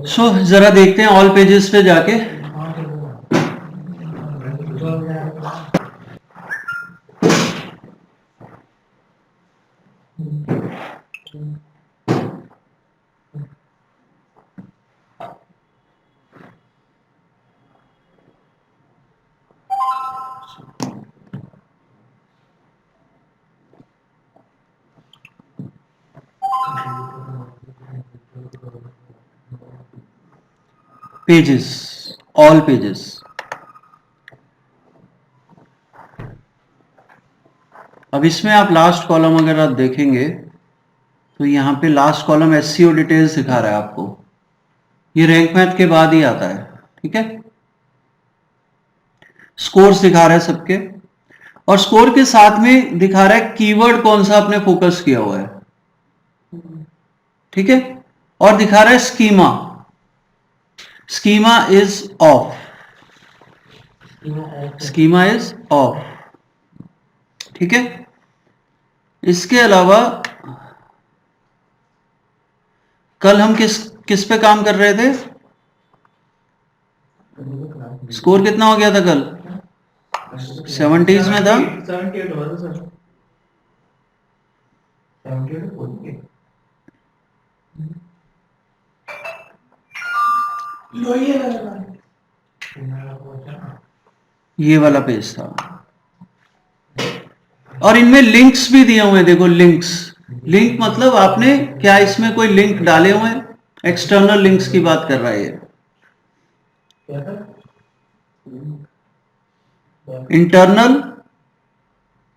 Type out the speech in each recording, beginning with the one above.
सो जरा देखते हैं ऑल पेजेस पे जाके। Pages, all pages. अब इसमें आप लास्ट कॉलम अगर आप देखेंगे तो यहाँ पे लास्ट कॉलम एससीओ डिटेल्स दिखा रहा है आपको। ये रैंक मैथ के बाद ही आता है, ठीक है। स्कोर्स दिखा रहा है सबके, और स्कोर के साथ में दिखा रहा है कीवर्ड कौन सा आपने फोकस किया हुआ है, ठीक है। और दिखा रहा है schema, schema is of, schema is of, ठीक है। इसके अलावा कल हम किस किस पे काम कर रहे थे? स्कोर कितना हो गया था कल? 70s में था। 78 हुआ था सर। 78 बोल के ये वाला पेज था, और इनमें लिंक्स भी दिए हुए हैं, देखो लिंक्स। लिंक मतलब आपने क्या इसमें कोई लिंक डाले हुए हैं? एक्सटर्नल लिंक्स की बात कर रहा है ये। इंटरनल,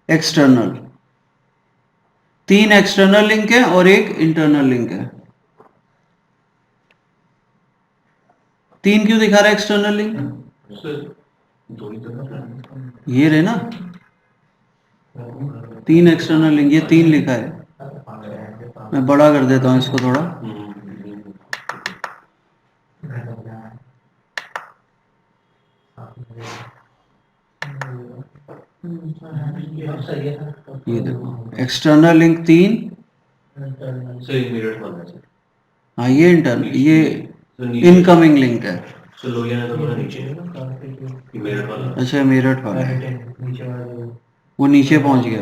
एक्सटर्नल, 3 एक्सटर्नल लिंक है और एक इंटरनल लिंक है। 3 क्यों दिखा रहा है एक्सटर्नल लिंक? ये रहे ना, 3 एक्सटर्नल लिंक, ये 3 लिखा है। मैं बड़ा कर देता हूं इसको थोड़ा। ये देखो एक्सटर्नल लिंक 3। हाँ ये इंटरनल, ये इनकमिंग लिंक है। अच्छा मेरठ वाला है, वो नीचे पहुंच गया।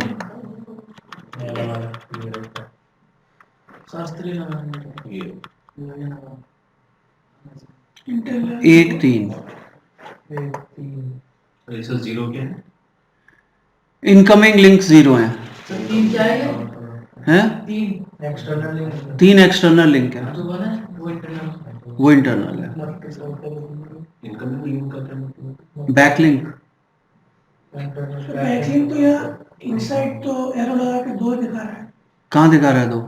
एक 3 जीरो क्या है? इनकमिंग लिंक 0 है। हैं? 3 एक्सटर्नल लिंक है, वो इंटरनल है। इनकमिंग लिंक का क्या मतलब? बैकलिंक, बैकलिंक तो यहाँ इनसाइड तो एरो लगा के 2 दिखा रहा है कहाँ दिखा रहा है 2?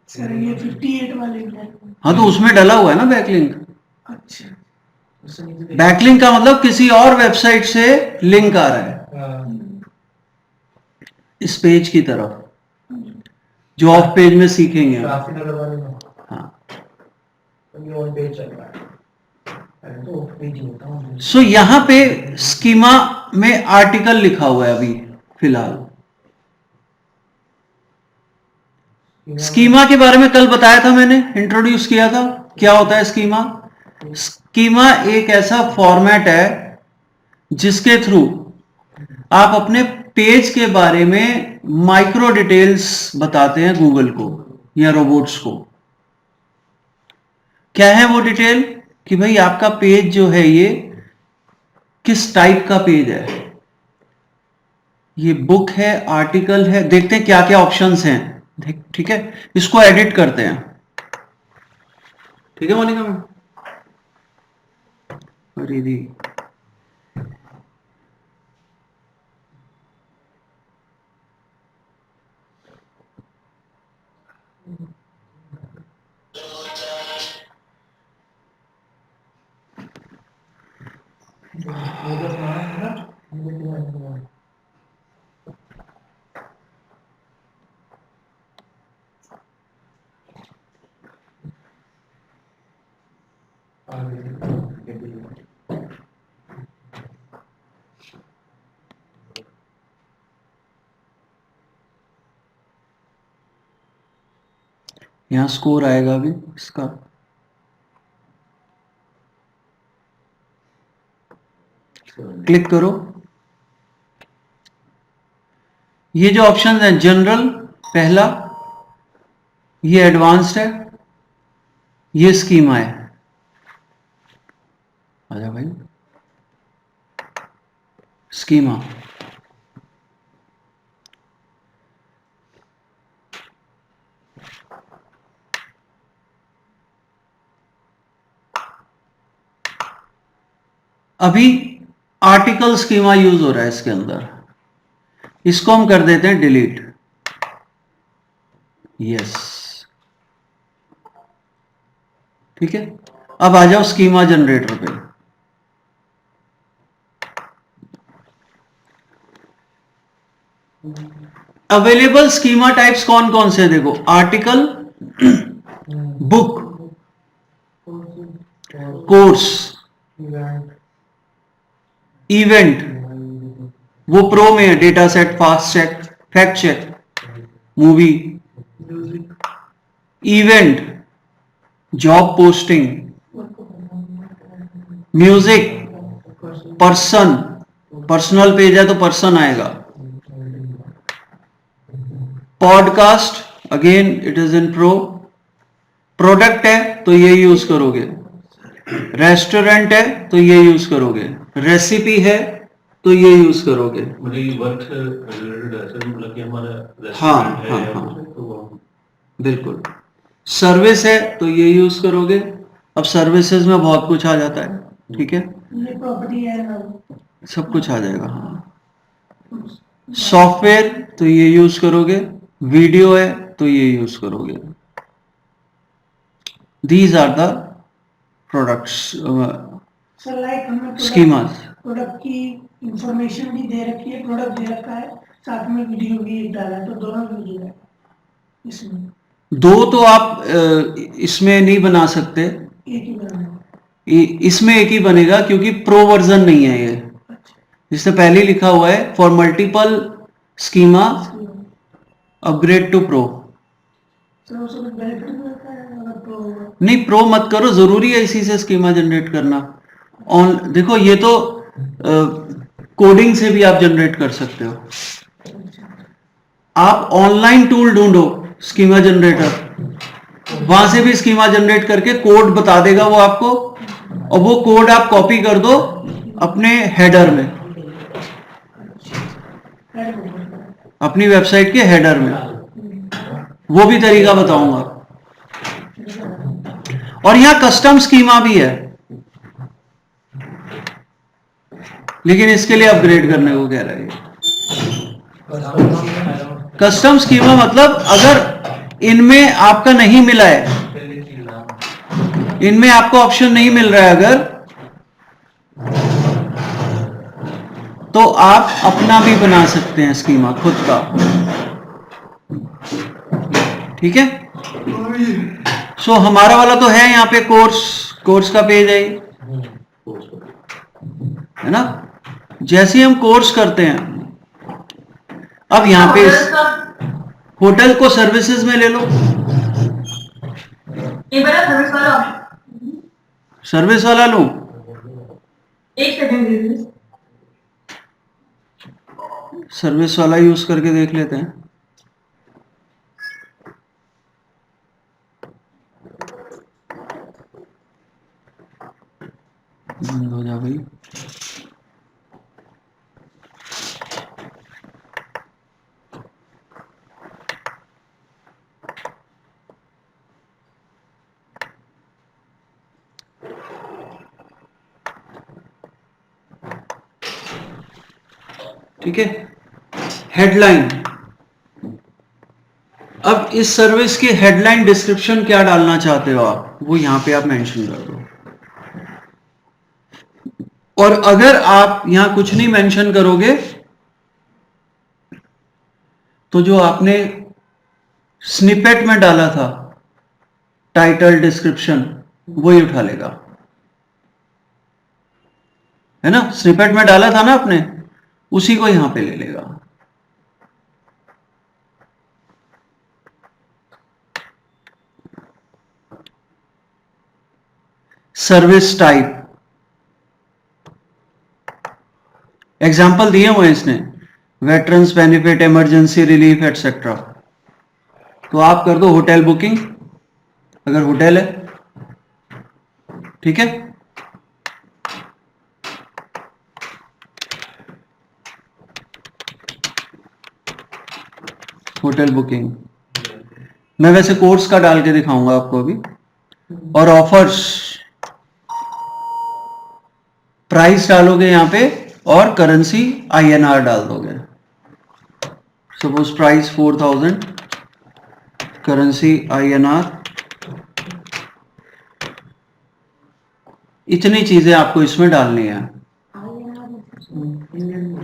सर, ये 58 वाले में। हाँ तो उसमें डला हुआ है ना बैकलिंक। अच्छा, बैकलिंक का मतलब किसी और वेबसाइट से लिंक आ रहा है इस पेज की तरफ, जो ऑफ पेज में सीखेंगे हम। काफी नगर वाले में हाँ। ये ऑन पेज चल रहा है, तो ऑफ पेज ही होता है। सो यहां पे स्कीमा में आर्टिकल लिखा हुआ है अभी फिलहाल। स्कीमा के बारे में कल बताया था मैंने, इंट्रोड्यूस किया था। क्या होता है स्कीमा? स्कीमा एक ऐसा फॉर्मेट है जिसके थ्रू आप अपने पेज के बारे में माइक्रो डिटेल्स बताते हैं गूगल को या रोबोट्स को। क्या है वो डिटेल? कि भाई आपका पेज जो है ये किस टाइप का पेज है, ये बुक है, आर्टिकल है। देखते हैं क्या क्या ऑप्शंस हैं, ठीक है। इसको एडिट करते हैं, ठीक है मौलिका मैम। अरे दी यहां स्कोर आएगा अभी इसका। क्लिक करो। ये जो ऑप्शन है जनरल पहला, ये एडवांस्ड है, ये स्कीमा है। आजा भाई, स्कीमा। अभी आर्टिकल स्कीमा यूज हो रहा है इसके अंदर, इसको हम कर देते हैं डिलीट। यस, ठीक है। अब आ जाओ स्कीमा जनरेटर पे। अवेलेबल स्कीमा टाइप्स कौन कौन से, देखो आर्टिकल, बुक, कोर्स, इवेंट, वो प्रो में है, data set, fast check, fact check, movie, event, job posting, music, person, personal page है तो पर्सन आएगा, podcast, again it is in pro, product है तो ये यूज करोगे, रेस्टोरेंट है तो ये यूज करोगे, रेसिपी है तो ये यूज करोगे। मतलब ये वर्क से रिलेटेड है सर, मतलब कि हमारा हाँ, रेस्टोरेंट है हाँ, या हाँ। कुछ है, तो वो बिल्कुल। सर्विस है तो ये यूज करोगे। अब सर्विसेज में बहुत कुछ आ जाता है, ठीक है, ये प्रॉपर्टी है ना, सब कुछ आ जाएगा। हाँ, सॉफ्टवेयर तो ये यूज करोगे, वीडियो है तो ये यूज करोगे। These are the products, sir like हमें स्कीमास। प्रोडक्ट की इंफॉर्मेशन भी दे रखी है, प्रोडक्ट दे रखा है, साथ में वीडियो भी एक डाला है, तो दोनों यूज हो जाएगा इसमें। दो तो आप इसमें नहीं बना सकते, एक ही बनाना। इसमें एक ही बनेगा क्योंकि प्रो वर्जन नहीं है ये, अच्छा, जिससे पहले ही लिखा हुआ है for multiple schema upgrade to pro. Sir उसको कुछ बेनिफिट मिलता है अगर प्रो होगा? नहीं, प्रो मत करो, जरूरी है इसी से स्कीमा जनरेट करना। ऑन देखो, ये तो कोडिंग से भी आप जनरेट कर सकते हो। आप ऑनलाइन टूल ढूंढो स्कीमा जनरेटर, वहां से भी स्कीमा जनरेट करके कोड बता देगा वो आपको, और वो कोड आप कॉपी कर दो अपने हेडर में, ऐड होगा। अपनी वेबसाइट के हेडर में। वो भी तरीका बताऊंगा। और यहां कस्टम स्कीमा भी है, लेकिन इसके लिए अपग्रेड करने को कह रहा है। कस्टम स्कीमा मतलब अगर इनमें आपका नहीं मिला है, इनमें आपको ऑप्शन नहीं मिल रहा है अगर, तो आप अपना भी बना सकते हैं स्कीमा खुद का, ठीक है। सो हमारा वाला तो है यहाँ पे कोर्स का पेज है ये, है ना। जैसे ही हम कोर्स करते हैं, अब यहाँ पे होटल को सर्विसेज में ले लो, सर्विस वाला सर्विस वाला लूं, एक सेकंड दीजिए। सर्विस वाला यूज करके देख लेते हैं। बंद हो जा भाई। ठीक है, हेडलाइन। अब इस सर्विस की हेडलाइन डिस्क्रिप्शन क्या डालना चाहते हो आप, वो यहां पे आप मेंशन कर दो। और अगर आप यहां कुछ नहीं मेंशन करोगे तो जो आपने स्निपेट में डाला था टाइटल डिस्क्रिप्शन, वही उठा लेगा, है ना। स्निपेट में डाला था ना आपने, उसी को यहां पे ले लेगा। सर्विस टाइप, एग्जाम्पल दिए हुए हैं इसने, veterans benefit, emergency relief etcetera. तो आप कर दो होटल बुकिंग, अगर होटल है, ठीक है। होटल बुकिंग, मैं वैसे कोर्स का डाल के दिखाऊंगा आपको अभी। और ऑफर्स, प्राइस डालोगे यहां पे और करेंसी INR डाल दोगे। Suppose price 4000, currency INR। इतनी चीजें आपको इसमें डालनी है,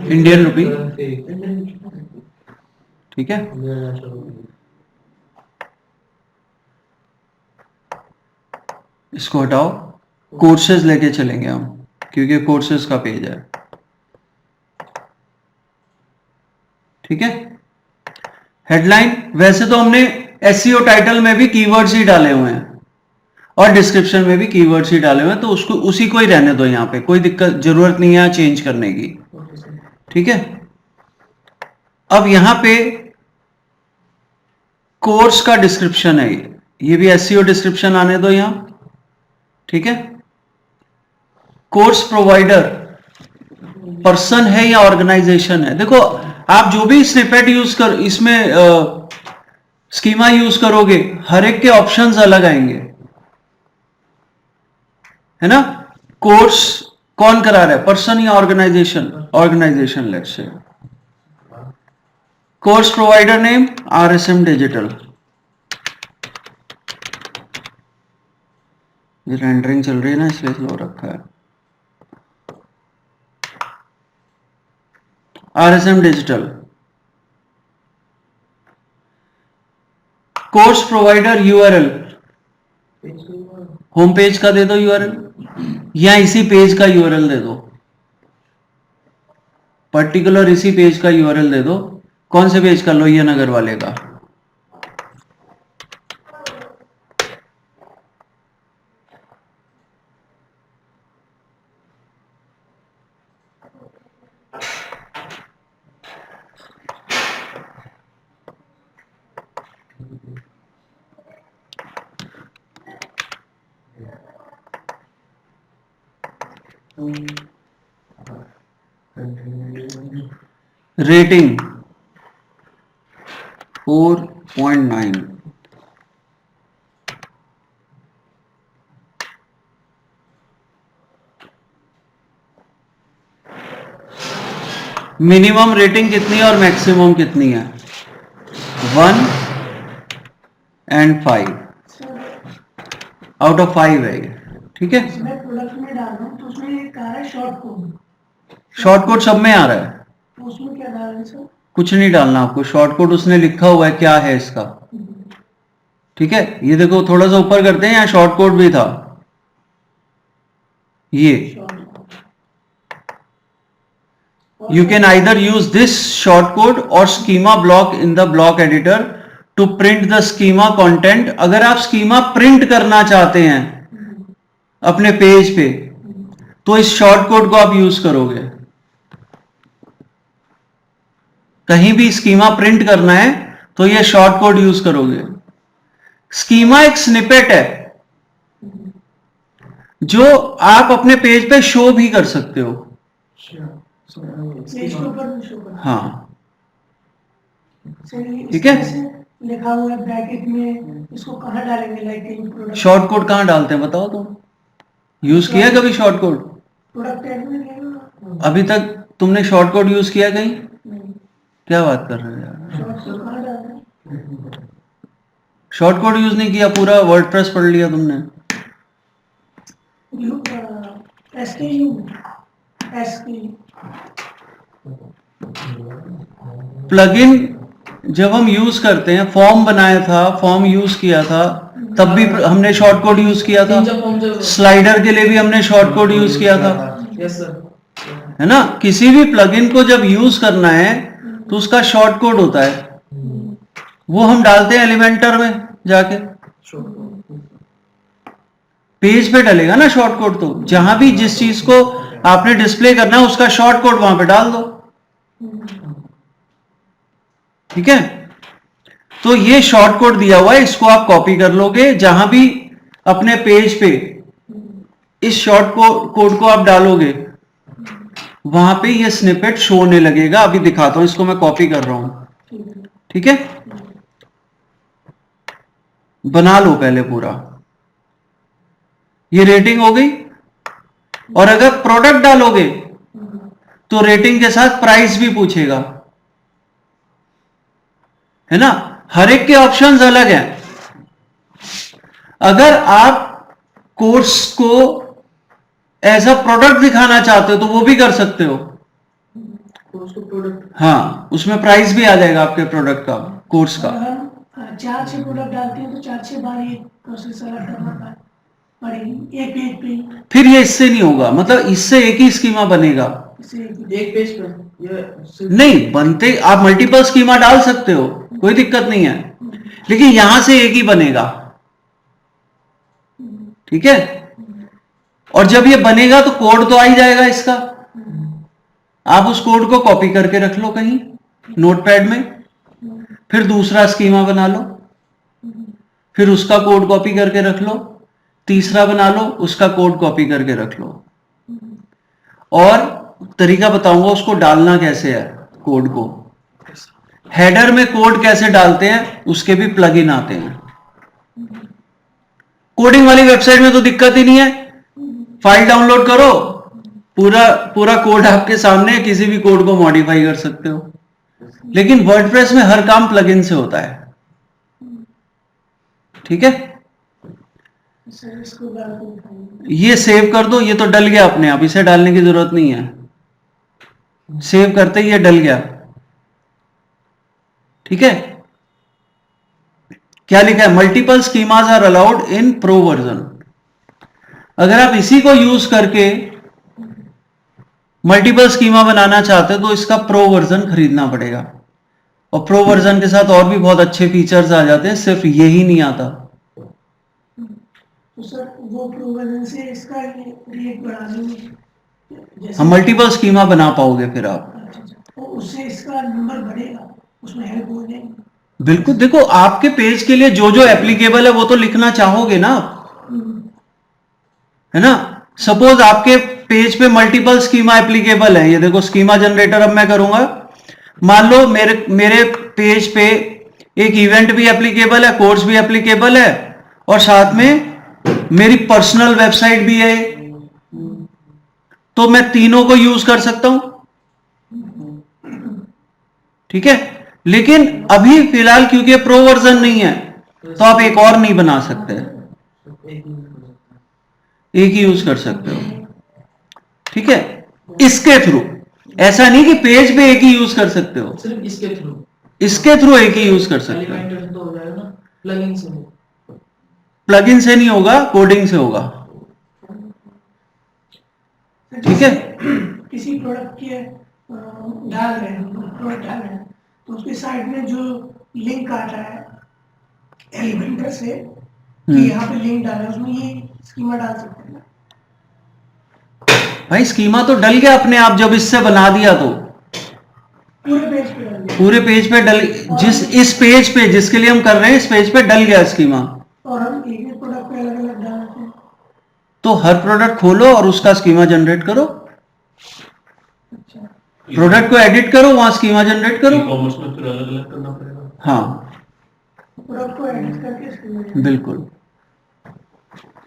इंडियन रुपी, ठीक है। इसको हटाओ, कोर्सेज लेके चलेंगे हम, क्योंकि कोर्सेज का पेज है, ठीक है। हेडलाइन, वैसे तो हमने SEO टाइटल में भी कीवर्ड्स ही डाले हुए हैं और डिस्क्रिप्शन में भी कीवर्ड्स ही डाले हुए हैं, तो उसको उसी को ही रहने दो, यहां पे कोई दिक्कत, जरूरत नहीं है चेंज करने की, ठीक है। अब यहां पे कोर्स का डिस्क्रिप्शन है, ये भी SEO डिस्क्रिप्शन आने दो यहां, ठीक है। कोर्स प्रोवाइडर पर्सन है या ऑर्गेनाइजेशन है। देखो आप जो भी स्निपेट यूज कर, इसमें स्कीमा यूज करोगे, हर एक के ऑप्शंस अलग आएंगे, है ना। कोर्स कौन करा रहा है, पर्सन या organisation, organisation let's say. Course provider name RSM digital, ये रेंडरिंग चल रही है ना इसलिए स्लो रखा है। RSM digital. Course provider URL, home page का दे दो URL, या इसी पेज का URL दे दो, पर्टिकुलर इसी पेज का URL दे दो। कौन से पेज का, लोहिया नगर वाले का। रेटिंग 4.9, मिनिमम रेटिंग कितनी है और मैक्सिमम कितनी है, 1 and 5 आउट ऑफ 5 है ये, ठीक है। मैं प्रोडक्ट में डाल रहा हूँ तो उसमें ये कह रहा है शॉर्ट कोड, शॉर्ट कोड सब में आ रहा है, तो उसमें क्या डाल रहे हैं सर? कुछ नहीं डालना आपको, शॉर्ट कोड उसने लिखा हुआ है क्या है इसका, ठीक है। ये देखो थोड़ा सा ऊपर करते हैं, यहाँ शॉर्ट कोड भी था, ये you can either use this short code or schema block in the block editor to print the schema content। अगर आप schema print करना चाहते हैं अपने पेज पे तो इस शॉर्ट कोड को आप यूज करोगे। कहीं भी स्कीमा प्रिंट करना है तो ये शॉर्ट कोड यूज करोगे। स्कीमा एक स्निपेट है जो आप अपने पेज पे शो भी कर सकते हो, पेज के ऊपर भी शो करता है। हाँ सर, ये ठीक है। इसमें से लिखा हुआ है ब्रैकेट में, इसको कहाँ डालेंगे, like in product, short code कहां डालते हैं बताओ तो, यूज किया कभी शॉर्ट कोड? प्रोडक्ट टैग में लेगा? अभी तक तुमने शॉर्ट कोड यूज किया कहीं? नहीं, क्या बात कर रहे हो यार, शॉर्ट कोड कहाँ डालना है? शॉर्ट कोड यूज नहीं किया, पूरा वर्डप्रेस पढ़ लिया तुमने। प्लगइन जब हम यूज करते हैं, फॉर्म बनाया था, फॉर्म यूज किया था, तब भी हमने शॉर्ट कोड यूज किया था। स्लाइडर के लिए भी हमने शॉर्ट कोड यूज किया था, यस सर। है ना। किसी भी प्लगइन को जब यूज करना है तो उसका शॉर्ट कोड होता है, वो हम डालते हैं एलिमेंटर में जाके। पेज पे डलेगा ना शॉर्ट कोड, तो जहां भी जिस चीज को आपने डिस्प्ले करना है उसका शॉर्ट कोड वहां पे डाल दो, ठीक है। तो ये शॉर्ट कोड दिया हुआ है, इसको आप कॉपी कर लोगे, जहां भी अपने पेज पे इस शॉर्ट कोड को आप डालोगे वहां पे ये स्निपेट शो होने लगेगा। अभी दिखाता हूं, इसको मैं कॉपी कर रहा हूं, ठीक है। बना लो पहले पूरा, ये रेटिंग हो गई। और अगर प्रोडक्ट डालोगे तो रेटिंग के साथ प्राइस भी पूछेगा, है ना। हर एक के ऑप्शंस अलग हैं। अगर आप कोर्स को एज अ प्रोडक्ट दिखाना चाहते हो तो वो भी कर सकते हो, उसको प्रोडक्ट हाँ, उसमें प्राइस भी आ जाएगा आपके प्रोडक्ट का, कोर्स का। अगर हम 4-6 प्रोडक्ट डालते हैं तो 4-6 बार ये प्रोसेस अलग करना पड़ेगी एक पेज पे। फिर ये इससे नहीं होगा, मतलब इससे एक ही स्कीमा बनेगा। इसे एक पेज पर ये नहीं बनते, आप मल्टीपल स्कीमा डाल सकते हो, कोई दिक्कत नहीं है, लेकिन यहां से एक ही बनेगा, ठीक है। और जब ये बनेगा तो कोड तो आ ही जाएगा इसका, आप उस कोड को कॉपी करके रख लो कहीं नोटपैड में, फिर दूसरा स्कीमा बना लो, फिर उसका कोड कॉपी करके रख लो, तीसरा बना लो, उसका कोड कॉपी करके रख लो। और तरीका बताऊंगा उसको डालना कैसे है, कोड को हेडर में कोड कैसे डालते हैं, उसके भी प्लगइन आते हैं। कोडिंग वाली वेबसाइट में तो दिक्कत ही नहीं है, फाइल डाउनलोड करो, पूरा कोड आपके सामने है, किसी भी कोड को मॉडिफाई कर सकते हो। लेकिन वर्डप्रेस में हर काम प्लगइन से होता है, ठीक है। इसको डाल के दिखाएंगे। ये सेव कर दो, ये तो डल गया अपने आप, इसे डालने की जरूरत नहीं है, सेव करते ही ये डल गया, ठीक है। क्या लिखा है, multiple schemas are allowed in pro version. अगर आप इसी को यूज करके मल्टीपल स्कीमा बनाना चाहते हो तो इसका प्रो वर्जन खरीदना पड़ेगा, और प्रो वर्जन के साथ और भी बहुत अच्छे फीचर्स आ जाते हैं, सिर्फ यही नहीं आता। तो सर वो प्रोवर्जन से इसका रेट बढ़ाने में जैसे हम मल्टीपल स्कीमा बना पाओगे फिर आप, तो उससे इसका नंबर बढ़ेगा, उसमें हेल्प हो जाएगी। बिल्कुल। देखो आपके पेज के लिए जो जो एप्लीकेबल है वो तो लिखना चाहोगे ना आप, है ना। सपोज आपके पेज पे मल्टीपल स्कीमा एप्लीकेबल है, ये देखो स्कीमा जनरेटर अब मैं करूंगा, मान लो मेरे पेज पे एक इवेंट भी एप्लीकेबल है, कोर्स भी एप्लीकेबल है, और साथ में मेरी पर्सनल वेबसाइट भी है, तो मैं तीनों को यूज कर सकता हूं, ठीक है। लेकिन अभी फिलहाल क्योंकि प्रो वर्जन नहीं है तो आप एक और नहीं बना सकते, एक ही यूज कर सकते हो, ठीक है। इसके थ्रू, ऐसा नहीं कि पेज पे एक ही यूज कर सकते हो, सिर्फ इसके थ्रू इसके थ्रू एक ही यूज कर सकते हो। एलिमेंटेड तो हो जाएगा ना, प्लगइन से हो। प्लगइन से नहीं होगा, कोडिंग से होगा, ठीक है। किसी प्रोडक्ट के डाल रहे हैं, प्रोडक्ट डाल रहे हैं, तो उसके साइड में जो लिंक आता है एलिमेंटर से कि यहाँ पे लिंक डाला है, उसमें ये स्कीमा डाल सकते हैं। भाई स्कीमा तो डल गया अपने आप, जब इससे बना दिया तो पूरे पेज पे डाल दिया। पूरे पेज पे डल, इस पेज पे जिसके लिए हम कर रहे हैं, इस पेज पे डल गया स्कीमा। और हम एक ही प्रोडक्ट पे अलग अलग डालते हैं। तो हर प्रोडक्ट खोलो और उसका स्कीमा जनरेट करो, अच्छा, प्रोडक्ट को एडिट करो, वहां स्कीमा जनरेट करो। कॉमर्स में फिर अलग अलग करना पड़ेगा। हाँ प्रोडक्ट को एडिट करके स्कीमा बिल्कुल,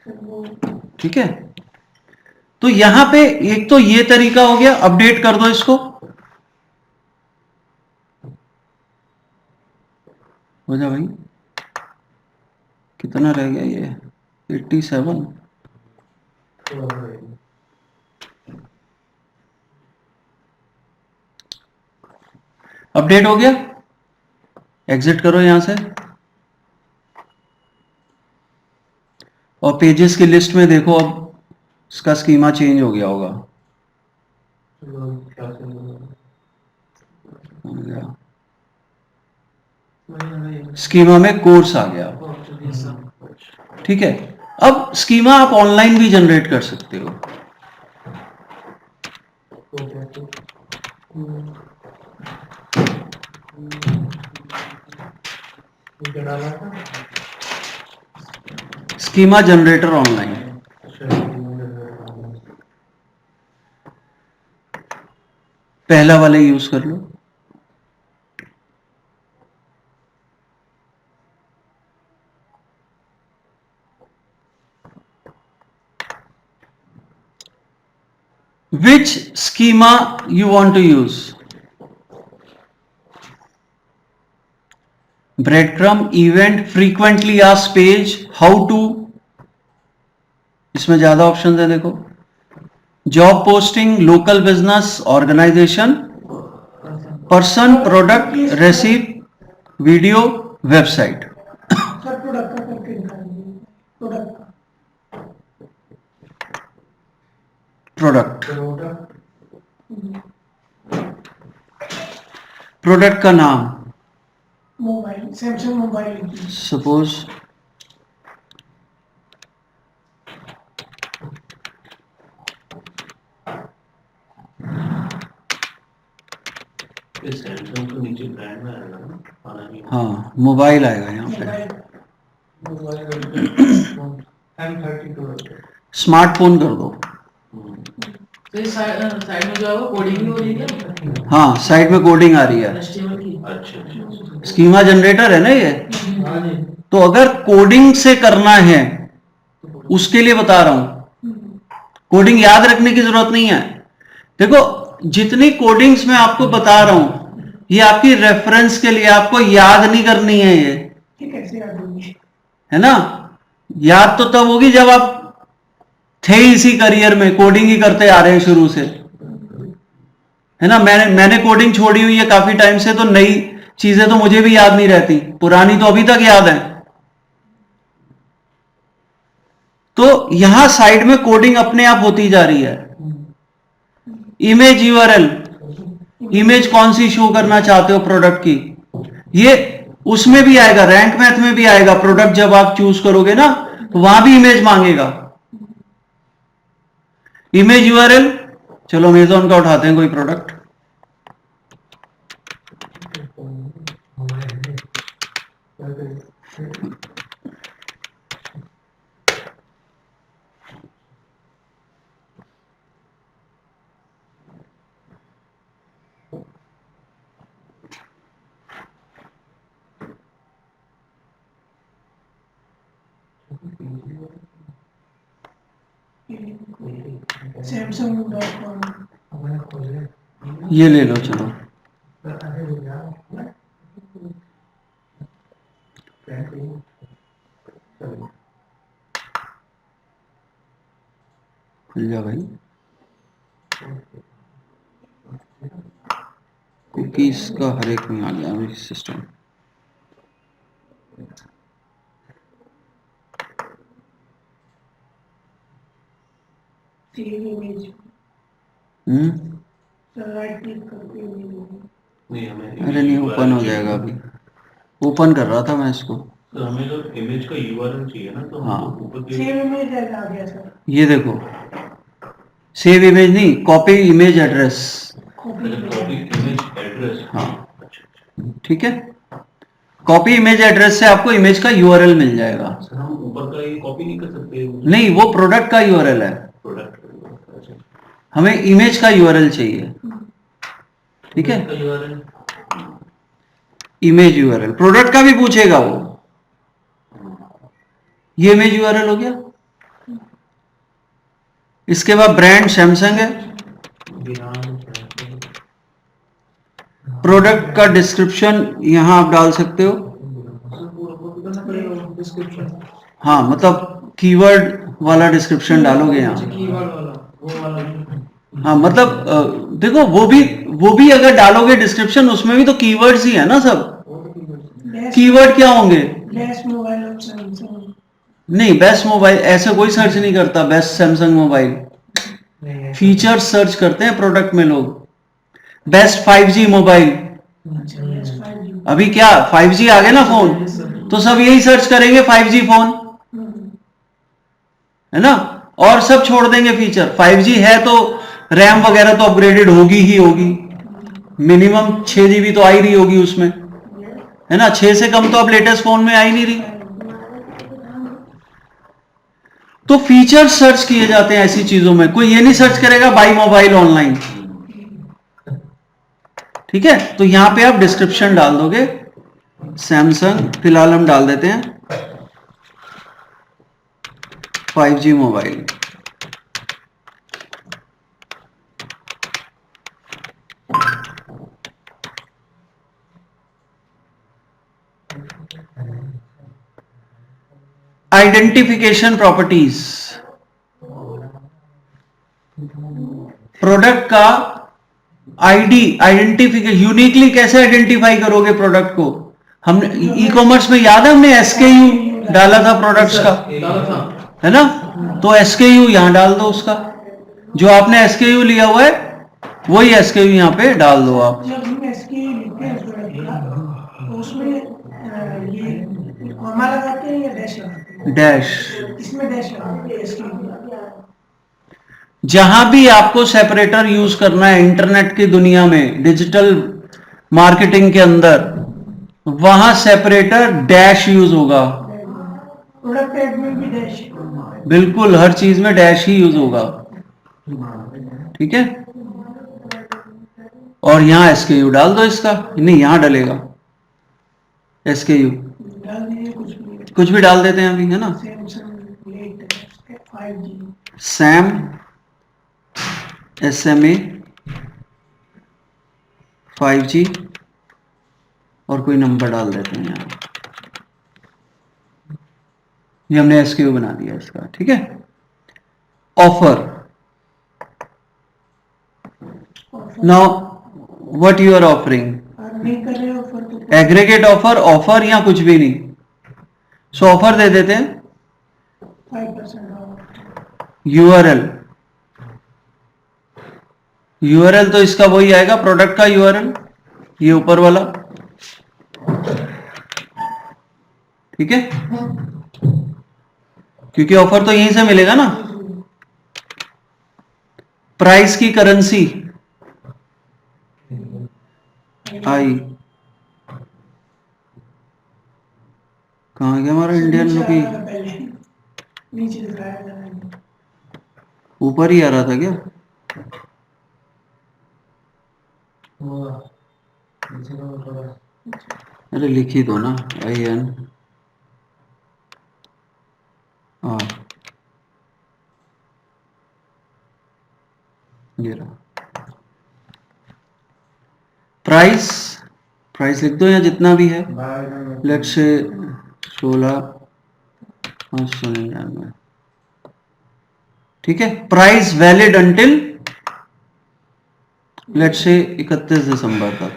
वो ठीक है। तो यहां पे एक तो ये तरीका हो गया, अपडेट कर दो इसको, हो जा भाई, कितना रह गया ये 87। अपडेट हो गया, एग्जिट करो यहां से, और पेजेस की लिस्ट में देखो, अब इसका स्कीमा चेंज हो गया होगा, हो गया। स्कीमा में कोर्स आ गया, ठीक है। अब स्कीमा आप ऑनलाइन भी जनरेट कर सकते हो। क्या डाला था? Schema generator online. पहला वाला यूज कर लो। Which schema you want to use? Breadcrumb, event, frequently asked page, how to, इसमें ज्यादा ऑप्शन है देखो। Job posting, local business, organization, person, product, recipe, video, website. Sir product का करके दिखाएंगे, प्रोडक्ट का। प्रोडक्ट, प्रोडक्ट प्रोडक्ट का नाम मोबाइल, सैमसंग मोबाइल लिखिए। सपोज इस सैमसंग के नीचे ब्रांड में आएगा ना, आना नहीं। हाँ मोबाइल आएगा यहाँ पे। मोबाइल M32 स्मार्टफोन कर दो। तो साइड में जो है वो कोडिंग भी हो रही है क्या? हाँ साइड में कोडिंग आ रही है। HTML की। अच्छा। स्कीमा जनरेटर है ना ये। हाँ जी। तो अगर कोडिंग से करना है उसके लिए बता रहा हूं, कोडिंग याद रखने की जरूरत नहीं है। देखो जितनी कोडिंग्स मैं आपको बता रहा हूं ये आपकी रेफरेंस के लिए, आपको याद नहीं करनी है ये, ठीक है, कैसे याद होगी? है ना। याद तो तब होगी जब आप थे इसी करियर में, कोडिंग ही करते आ रहे हैं शुरू से, है ना। मैंने कोडिंग छोड़ी हुई है काफी टाइम से, तो नई चीजें तो मुझे भी याद नहीं रहती, पुरानी तो अभी तक याद है। तो यहां साइड में कोडिंग अपने आप होती जा रही है। इमेज यूआरएल, इमेज कौन सी शो करना चाहते हो प्रोडक्ट की, ये उसमें भी आएगा, रैंक मैथ में भी आएगा। प्रोडक्ट जब आप चूज करोगे ना तो वहां भी इमेज मांगेगा। इमेज यूआरएल, चलो अमेजॉन का उठाते हैं कोई प्रोडक्ट। Samsung.com। ये ले लो चलो। खुल जा भाई, कुकीज का हर एक में आ गया अभी system. Save image, right click करके इमेज। नहीं हमें अरे नहीं, ओपन हो जाएगा अभी, ओपन कर रहा था मैं इसको। तो हमें तो इमेज का यूआरएल चाहिए ना, तो हाँ। ऊपर के सेव इमेज आ गया सर। ये देखो, सेव इमेज नहीं, copy image address. Copy image address. हाँ अच्छा। ठीक है, कॉपी इमेज एड्रेस से आपको इमेज का यूआरएल मिल जाएगा। सर हम ऊपर का ये कॉपी नहीं कर सकते? नहीं, वो प्रोडक्ट का यूआरएल है, प्रोडक्ट। अच्छा। हमें इमेज का यूआरएल चाहिए। ठीक है, का यूआरएल, इमेज यूआरएल, प्रोडक्ट का भी पूछेगा वो। ये इमेज यूआरएल हो गया। इसके बाद ब्रांड सैमसंग है। प्रोडक्ट का डिस्क्रिप्शन यहां आप डाल सकते हो। हाँ मतलब कीवर्ड वाला डिस्क्रिप्शन डालोगे यहाँ। कीवर्ड वाला, वो वाला। हाँ मतलब देखो वो भी अगर डालोगे डिस्क्रिप्शन, उसमें भी तो कीवर्ड्स ही है ना सब। कीवर्ड क्या होंगे? Best mobile of Samsung. नहीं, बेस्ट मोबाइल ऐसे कोई सर्च नहीं करता। Best Samsung mobile, features search करते हैं प्रोडक्ट में लोग। बेस्ट 5G मोबाइल, अच्छा, बेस्ट 5G। अभी क्या 5G आ गए ना फोन, तो सब यही सर्च करेंगे 5G फोन। है ना, और सब छोड़ देंगे फीचर। 5G है तो रैम वगैरह तो अपग्रेडेड होगी ही होगी, मिनिमम 6 GB तो आ ही रही होगी उसमें, है ना, 6 से कम तो अब लेटेस्ट फोन में आ ही नहीं रही। तो फीचर सर्च किए जाते हैं ऐसी चीजों में, कोई ये नहीं सर्च करेगा बाई मोबाइल ऑनलाइन, ठीक है। तो यहां पे आप डिस्क्रिप्शन डाल दोगे सैमसंग, फिलहाल हम डाल देते हैं 5G mobile. Identification properties, product का आइडेंटिफिकेशन, यूनिकली कैसे आइडेंटिफाई करोगे प्रोडक्ट को। हमने ई कॉमर्स में याद है हमने SKU डाला था प्रोडक्ट्स का, डाला था। है ना, तो SKU यहां डाल दो उसका, जो आपने SKU लिया हुआ है वही SKU यहां पे डाल दो आप। जब हम इसकी लिखते हैं प्रोडक्ट का, तो उसमें ये कॉमा लगाते हैं या डैश लगाते हैं? डैश, इसमें डैश लगाते हैं इसकी। जहां भी आपको सेपरेटर यूज करना है इंटरनेट की दुनिया में, डिजिटल मार्केटिंग के अंदर, वहां सेपरेटर डैश यूज होगा। प्रोडक्ट टैग में भी डैश। बिल्कुल, हर चीज में डैश ही यूज होगा, ठीक है। और यहां SKU डाल दो इसका, नहीं यहां डलेगा SKU, डाल दीजिए कुछ भी डाल देते हैं अभी, है ना, Samsung latest 5G। Sam SMA 5G और कोई नंबर डाल देते हैं यहाँ, ये हमने SKU बना दिया इसका, ठीक है। Offer, now what you are offering, नहीं कर रहे हो फिर तो एग्रीगेट ऑफर, ऑफर या कुछ भी नहीं, सो ऑफर दे देते हैं। 5% ऑफ। यूआरएल तो इसका वही आएगा प्रोडक्ट का यूआरएल, ये ऊपर वाला, ठीक है, क्योंकि ऑफर तो यहीं से मिलेगा ना। प्राइस की करेंसी आई, कहां गया हमारा इंडियन रुपी, पहले नीचे दिखाया था मैंने। ऊपर ही आ रहा था क्या, अरे लिखी दो ना IN ये रहा प्राइस, प्राइस लिख दो या जितना भी है, लेट से 16,599, ठीक है। प्राइस वैलिड अंटिल लेट से 31 दिसंबर तक,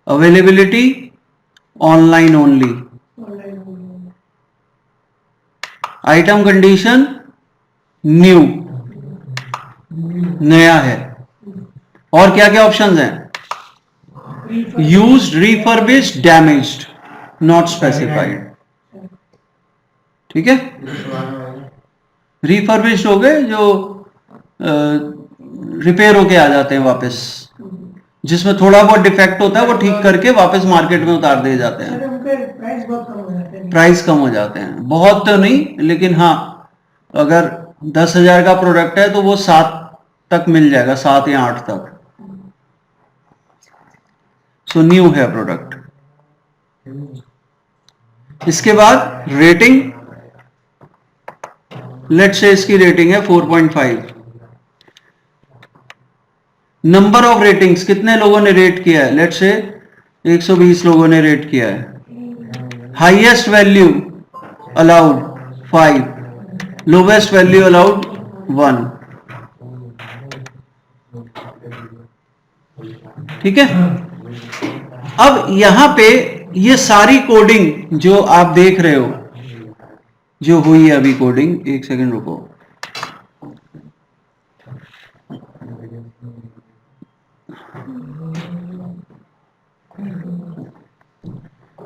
availability online only, item condition new, नया है, और क्या क्या ऑप्शंस हैं, used, refurbished, damaged, not specified, ठीक है। रिफर्बिश्ड हो गए जो रिपेयर होके आ जाते हैं वापस, जिसमें थोड़ा बहुत डिफेक्ट होता है वो ठीक करके वापस मार्केट में उतार दिए जाते हैं। सर उनके प्राइस बहुत कम हो जाते हैं। प्राइस कम हो जाते हैं, बहुत तो नहीं, लेकिन हाँ अगर 10,000 का प्रोडक्ट है तो वो 7 तक मिल जाएगा, 7 या 8 तक। सो न्यू है प्रोडक्ट। इसके बाद रेटिंग, लेट से इसकी रेटिंग है 4.5। नंबर ऑफ रेटिंग्स, कितने लोगों ने रेट किया है, लेट से 120 लोगों ने रेट किया है। Highest value allowed 5, lowest value allowed 1, ठीक है। अब यहां पे ये सारी कोडिंग जो आप देख रहे हो, जो हुई है अभी कोडिंग, एक सेकंड रुको,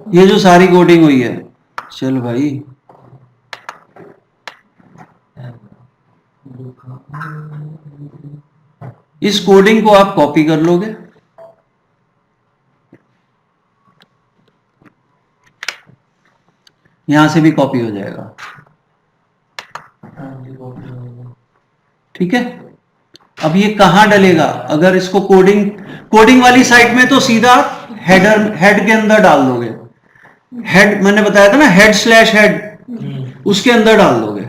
ये जो सारी कोडिंग हुई है, चल भाई इस कोडिंग को आप कॉपी कर लोगे, यहां से भी कॉपी हो जाएगा, ठीक है। अब ये कहां डलेगा? अगर इसको कोडिंग वाली साइट में तो सीधा हेड के अंदर डाल दोगे, हेड मैंने बताया था ना, हेड/हेड, उसके अंदर डाल दोगे,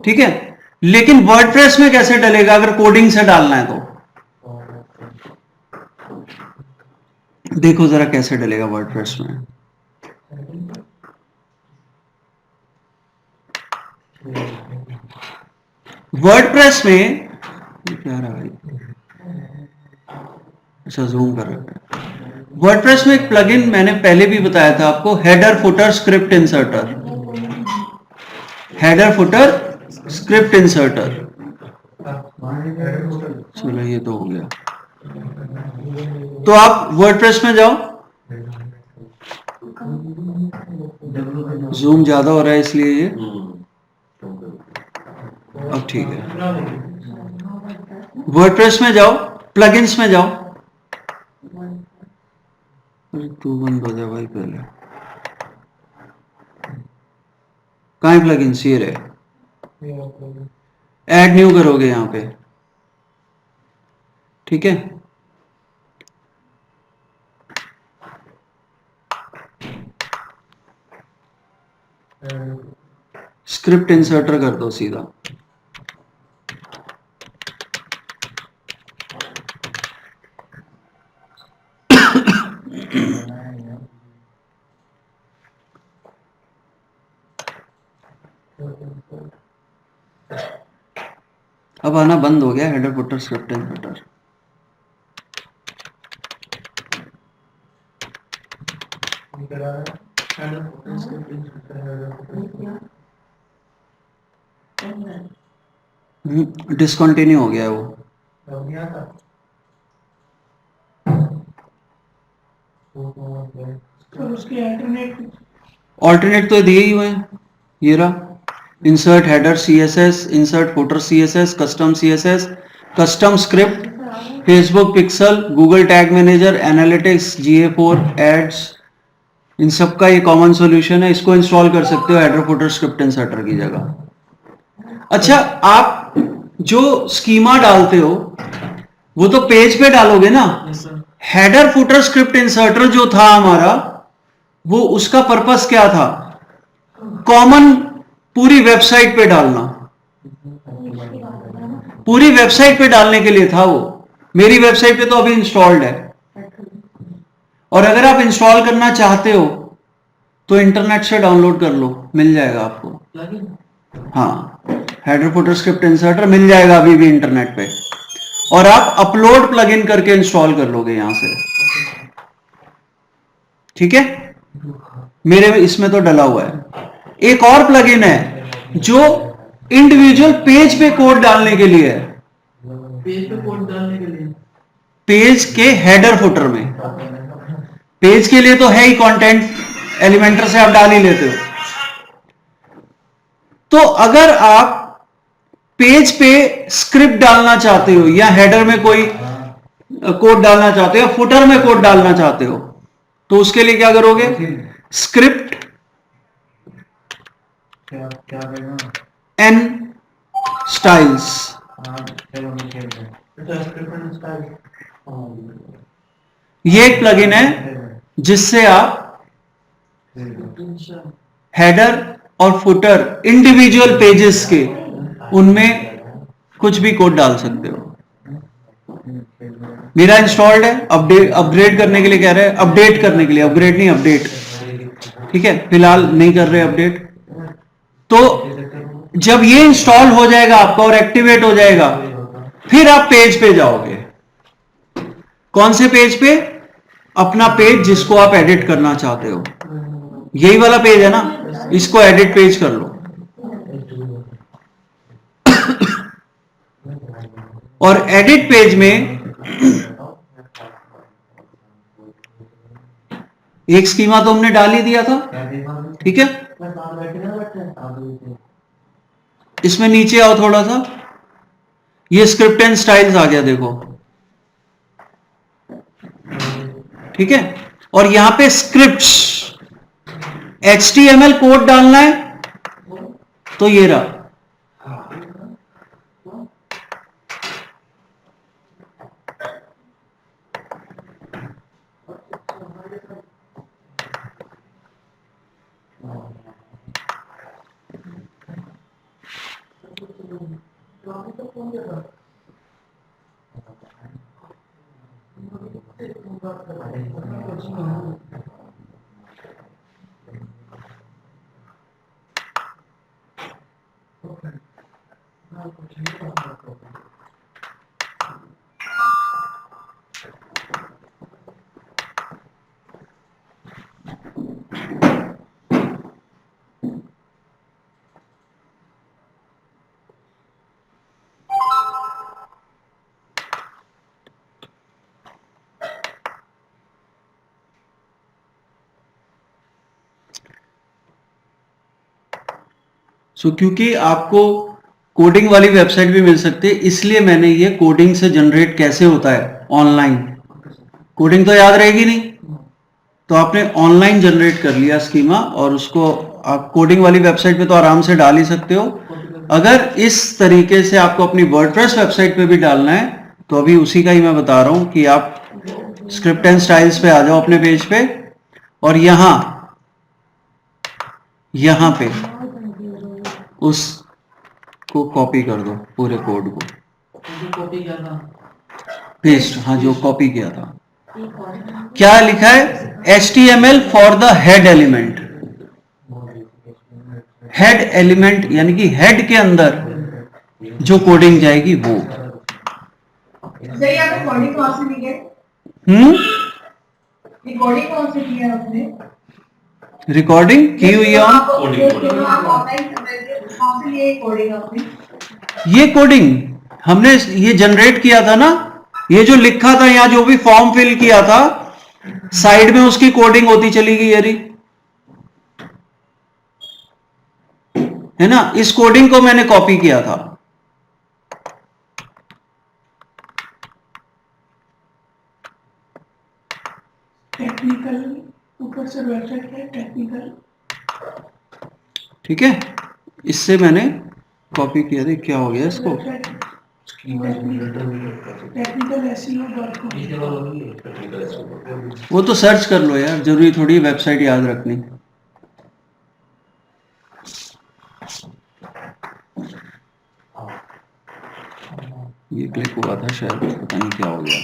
ठीक है। लेकिन वर्डप्रेस में कैसे डलेगा अगर कोडिंग से डालना है तो? देखो जरा कैसे डलेगा वर्डप्रेस में। वर्डप्रेस में क्या रहा भाई, अच्छा जूम कर रहे हैं। वर्डप्रेस में एक प्लगइन मैंने पहले भी बताया था आपको, header footer script inserter, header footer script inserter. चलो ये तो हो गया। तो आप वर्डप्रेस में जाओ, जूम ज्यादा हो रहा है इसलिए ये, अब ठीक है। वर्डप्रेस में जाओ, प्लगइन्स में जाओ, अरे तू बंद हो जा भाई पहले, कहाँ प्लगइन्स? ये रहे, ऐड न्यू करोगे यहां पे, ठीक है। स्क्रिप्ट इंसर्टर कर दो सीधा, अब आना बंद हो गया header footer script inserter. Discontinue हो गया वो, तो उसके ऑल्टरनेट तो दिए ही हुए हैं, ये रहा, insert header CSS, insert footer CSS, custom CSS, custom script, Facebook pixel, Google tag manager, analytics, GA4 ads, इन सब का ये कॉमन सॉल्यूशन है। इसको इंस्टॉल कर सकते हो हेडर फुटर स्क्रिप्ट इंसर्टर की जगह। अच्छा, आप जो स्कीमा डालते हो वो तो पेज पे डालोगे ना, हेडर फुटर स्क्रिप्ट इंसर्टर जो था हमारा, वो उसका पर्पस क्या था? कॉमन पूरी वेबसाइट पे डालना, पूरी वेबसाइट पे डालने के लिए था वो। मेरी वेबसाइट पे तो अभी इंस्टॉल्ड है, और अगर आप इंस्टॉल करना चाहते हो तो इंटरनेट से डाउनलोड कर लो, मिल जाएगा आपको। हाँ, हेडर फुटर स्क्रिप्ट इंसर्टर मिल जाएगा अभी भी इंटरनेट पे, और आप अपलोड प्लगइन करके इंस्टॉल कर लोगे यहां से, ठीक है। मेरे इसमें तो डला हुआ है। एक और प्लगइन है जो इंडिविजुअल पेज पे कोड डालने के लिए है, पेज पे कोड डालने के लिए, पेज के हेडर फुटर में। पेज के लिए तो है ही, कंटेंट एलिमेंटर से आप डाल ही लेते हो। तो अगर आप पेज पे स्क्रिप्ट डालना चाहते हो, या हेडर में कोई कोड डालना चाहते हो, या फुटर में कोड डालना चाहते हो, तो उसके लिए क्या करोगे? स्क्रिप्ट एन स्टाइल्स, ये एक प्लगइन है जिससे आप हेडर और फुटर इंडिविजुअल पेजेस के, उनमें कुछ भी कोड डाल सकते हो। मेरा इंस्टॉल्ड है, अपग्रेड करने के लिए कह रहे हैं, अपडेट करने के लिए, अपग्रेड नहीं अपडेट, ठीक है। फिलहाल नहीं कर रहे अपडेट। तो जब ये इंस्टॉल हो जाएगा आपका और एक्टिवेट हो जाएगा, फिर आप पेज पे जाओगे। कौन से पेज पे? अपना पेज जिसको आप एडिट करना चाहते हो, यही वाला पेज है ना, इसको एडिट पेज कर लो। और एडिट पेज में एक स्कीमा तो हमने डाल ही दिया था, ठीक है। इसमें नीचे आओ थोड़ा सा, ये स्क्रिप्ट एंड स्टाइल्स आ गया देखो, ठीक है। और यहां पे स्क्रिप्ट्स, HTML कोड डालना है तो ये रहा, क्योंकि आपको कोडिंग वाली वेबसाइट भी मिल सकती है, इसलिए मैंने ये कोडिंग से जनरेट कैसे होता है ऑनलाइन, कोडिंग तो याद रहेगी नहीं, तो आपने ऑनलाइन जनरेट कर लिया स्कीमा, और उसको आप कोडिंग वाली वेबसाइट पे तो आराम से डाल ही सकते हो। अगर इस तरीके से आपको अपनी वर्डप्रेस वेबसाइट पे भी डालना है तो अभी उसी का ही मैं बता रहा हूं कि आप स्क्रिप्ट एंड स्टाइल्स पे आ जाओ अपने पेज पे, और यहां पे उसको कॉपी कर दो, पूरे कोड को कॉपी किया था, पेस्ट, हाँ जो कॉपी किया था। क्या लिखा है? HTML for the head element, head element यानी कि हेड के अंदर जो कोडिंग जाएगी वो। सर ये आपने कोडिंग कहाँ से की है? ये कोडिंग कौन से की है आपने? रिकॉर्डिंग की हुई है आप ऑनलाइन कहाँ से लिए कोडिंग आपने? ये कोडिंग हमने ये जनरेट किया था ना, ये जो लिखा था यहाँ, जो भी फॉर्म फिल किया था, साइड में उसकी कोडिंग होती चली गई, यारी है ना। इस कोडिंग को मैंने कॉपी किया था। टेक्निकल ऊपर से वेबसाइट है टेक्निकल, ठीक है, इससे मैंने कॉपी किया था। क्या हो गया इसको? टेक्निकल वो तो सर्च कर लो यार, जरूरी थोड़ी वेबसाइट याद रखनी। ये क्लिक हुआ था शायद, पता नहीं क्या हो गया।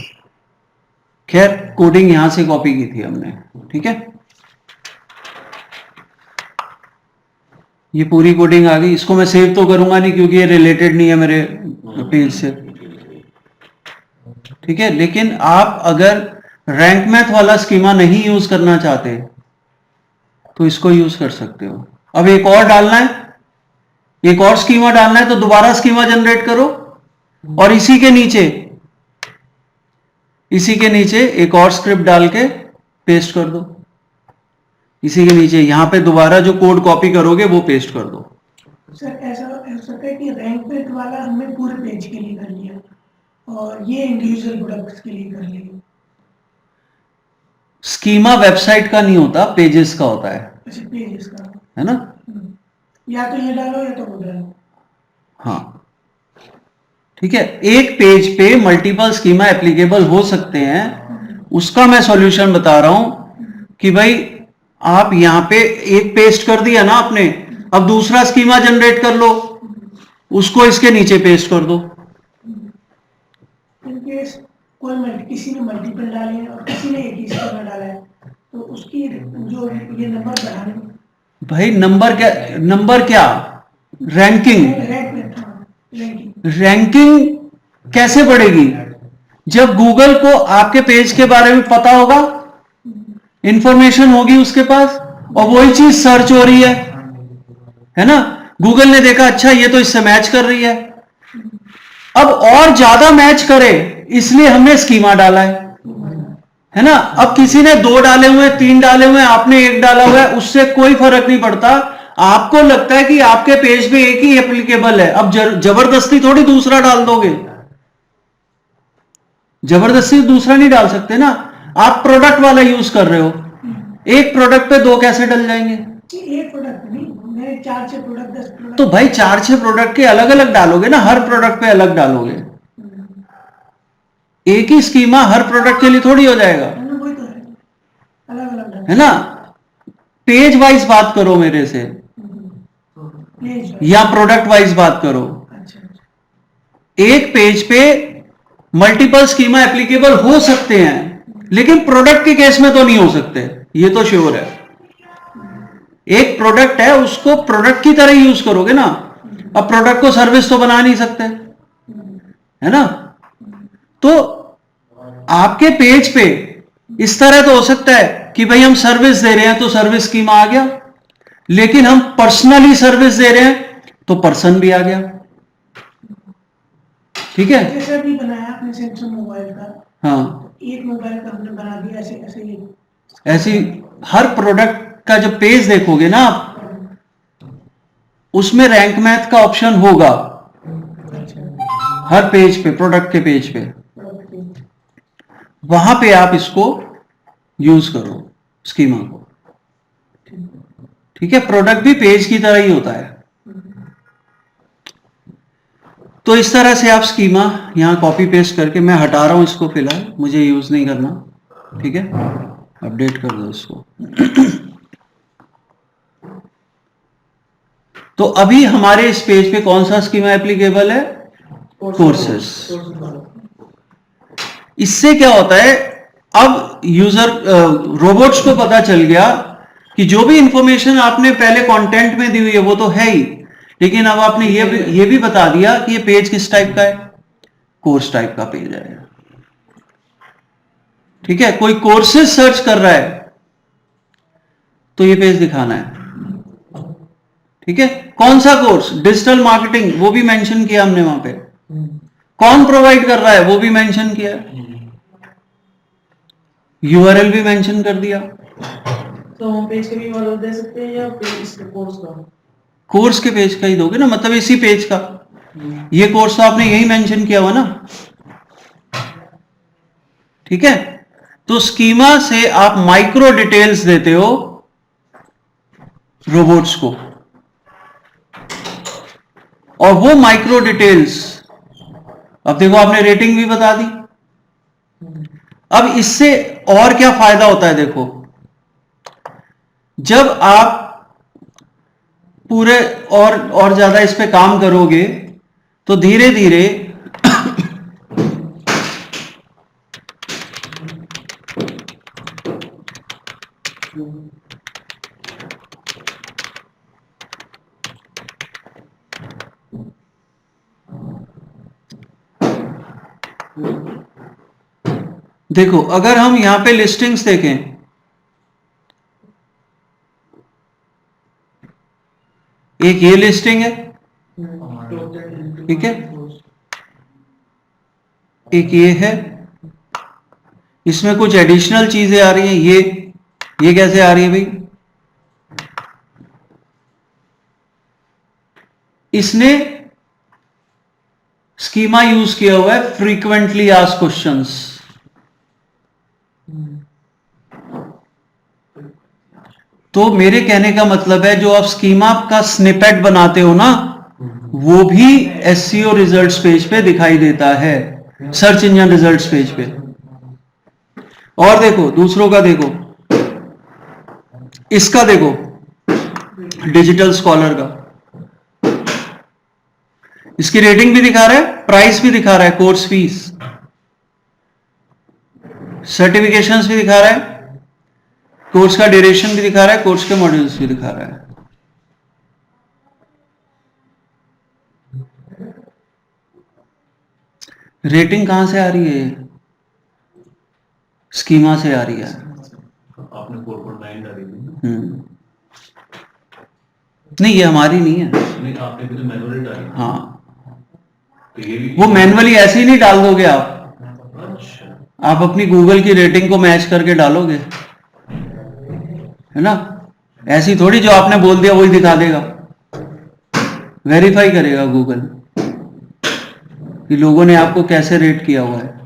खैर कोडिंग यहां से कॉपी की थी हमने, ठीक है। ये पूरी कोडिंग आ गई, इसको मैं सेव तो करूंगा नहीं क्योंकि ये रिलेटेड नहीं है मेरे पेज से, ठीक है। लेकिन आप अगर रैंक मैथ वाला स्कीमा नहीं यूज करना चाहते तो इसको यूज कर सकते हो। अब एक और डालना है, एक और स्कीमा डालना है तो दोबारा स्कीमा जनरेट करो, और इसी के नीचे एक और स्क्रिप्ट डाल के पेस्ट कर दो। इसी के नीचे यहां पे दोबारा जो कोड कॉपी करोगे वो पेस्ट कर दो। सर ऐसा है कि रैंक मैथ वाला हमने पूरे पेज के लिए कर लिया और ये इंडिविजुअल प्रोडक्ट्स के लिए कर लिया। स्कीमा वेबसाइट का नहीं होता, पेजेस का होता है। अच्छा, पेजेस का है ना। या तो ये डालो या तो वो डालो। हाँ ठीक है, एक पेज पे मल्टीपल स्कीमा एप्लीकेबल हो सकते हैं, उसका मैं सॉल्यूशन बता रहा हूं कि भाई आप यहां पे एक पेस्ट कर दिया ना आपने, अब दूसरा स्कीमा जनरेट कर लो, उसको इसके नीचे पेस्ट कर दो। इनकेस किसी ने मल्टीपल डाले हैं और किसी ने एक ही स्कीमा डाला है तो उसकी जो ये नंबर बढ़ाने, भाई नंबर क्या रैंकिंग रैंकिंग कैसे बढ़ेगी? जब गूगल को आपके पेज के बारे में पता होगा, इंफॉर्मेशन होगी उसके पास, और वही चीज सर्च हो रही है ना। गूगल ने देखा अच्छा ये तो इससे मैच कर रही है, अब और ज्यादा मैच करे इसलिए हमने स्कीमा डाला है ना। अब किसी ने 2 डाले हुए, 3 डाले हुए, आपने 1 डाला हुआ है, उससे कोई फर्क नहीं पड़ता। आपको लगता है कि आपके पेज पे एक ही एप्लीकेबल है, अब जबरदस्ती थोड़ी दूसरा डाल दोगे, जबरदस्ती दूसरा नहीं डाल सकते ना। आप प्रोडक्ट वाला यूज कर रहे हो, एक प्रोडक्ट पे दो कैसे डल जाएंगे? एक प्रोडक्ट नहीं, मेरे 4-6 प्रोडक्ट 10 प्रोडक्ट। तो भाई 4-6 प्रोडक्ट के अलग अलग डालोगे ना, हर प्रोडक्ट पे अलग डालोगे। एक ही स्कीमा हर प्रोडक्ट के लिए थोड़ी हो जाएगा, वही तो है, अलग अलग है ना। पेज वाइज बात करो मेरे से, पेज। या प्रोडक्ट वाइज बात करो। अच्छा, एक पेज पे मल्टीपल स्कीमा एप्लीकेबल हो सकते हैं, लेकिन प्रोडक्ट के केस में तो नहीं हो सकते, ये तो श्योर है। एक प्रोडक्ट है, उसको प्रोडक्ट की तरह यूज करोगे ना। अब प्रोडक्ट को सर्विस तो बना नहीं सकते, है ना। तो आपके पेज पे इस तरह तो हो सकता है कि भाई हम सर्विस दे रहे हैं तो सर्विस स्कीमा आ गया, लेकिन हम पर्सनली सर्विस दे रहे हैं तो पर्सन भी आ गया, ठीक है। जैसे अभी बनाया आपने सैमसंग मोबाइल का, हाँ, एक मोबाइल का हमने बना दिया ऐसे ऐसे ही। ऐसी हर प्रोडक्ट का जब पेज देखोगे ना आप, उसमें रैंक मैथ का ऑप्शन होगा हर पेज पे, प्रोडक्ट के पेज पे, वहां पे आप इसको यूज करो स्कीमा को, ठीक है। प्रोडक्ट भी पेज की तरह ही होता है। तो इस तरह से आप स्कीमा यहां कॉपी पेस्ट करके, मैं हटा रहा हूं इसको फिलहाल, मुझे यूज नहीं करना, ठीक है। अपडेट कर दो इसको। तो अभी हमारे इस पेज पे कौन सा स्कीमा एप्लीकेबल है? कोर्सेस। इससे क्या होता है, अब यूजर रोबोट्स को पता चल गया कि जो भी इंफॉर्मेशन आपने पहले कंटेंट में दी हुई है वो तो है ही, लेकिन अब आपने ये भी बता दिया कि ये पेज किस टाइप का है, कोर्स टाइप का पेज है, ठीक है। कोई कोर्सेज सर्च कर रहा है तो ये पेज दिखाना है, ठीक है। कौन सा कोर्स? डिजिटल मार्केटिंग, वो भी मेंशन किया हमने वहां पे। कौन प्रोवाइड कर रहा है वो भी मेंशन किया, यूआरएल भी मेंशन कर दिया। तो हम पेज के भी यूआरएल दे सकते हैं या पेज के कोर्स का? कोर्स के पेज का ही दोगे ना, मतलब इसी पेज का। ये कोर्स तो आपने यही मेंशन किया हुआ ना, ठीक है। तो स्कीमा से आप माइक्रो डिटेल्स देते हो रोबोट्स को, और वो माइक्रो डिटेल्स, अब देखो आपने रेटिंग भी बता दी। अब इससे और क्या फायदा होता है, देखो, जब आप पूरे और ज्यादा इस पे काम करोगे तो धीरे धीरे देखो, अगर हम यहां पे लिस्टिंग्स देखें, एक ये लिस्टिंग है, ठीक है, एक ये है, इसमें कुछ एडिशनल चीजें आ रही हैं। ये कैसे आ रही है भाई? इसने स्कीमा यूज किया हुआ है फ्रीक्वेंटली आस्क्ड क्वेश्चंस। तो मेरे कहने का मतलब है, जो आप स्कीमा का स्निपेट बनाते हो ना, वो भी एससीओ रिजल्ट्स पेज पे दिखाई देता है, सर्च इंजन रिजल्ट्स पेज पे। और देखो, दूसरों का देखो, इसका देखो, डिजिटल स्कॉलर का, इसकी रेटिंग भी दिखा रहा है, प्राइस भी दिखा रहा है, कोर्स फीस, सर्टिफिकेशंस भी दिखा रहा है, कोर्स का ड्यूरेशन भी दिखा रहा है, कोर्स के मॉड्यूल्स भी दिखा रहा है। रेटिंग कहां से आ रही है? स्कीमा से आ रही है। आपने 4.9 डाली थी। नहीं, ये हमारी नहीं है। नहीं, आपने भी तो मैनुअली डाली। हाँ, तो ये भी वो मैनुअली ऐसे ही नहीं डाल दोगे आप। अच्छा, आप अपनी गूगल की रेटिंग को मैच करके डालोगे, है ना। ऐसी थोड़ी जो आपने बोल दिया वही दिखा देगा, वेरीफाई करेगा गूगल कि लोगों ने आपको कैसे रेट किया हुआ है।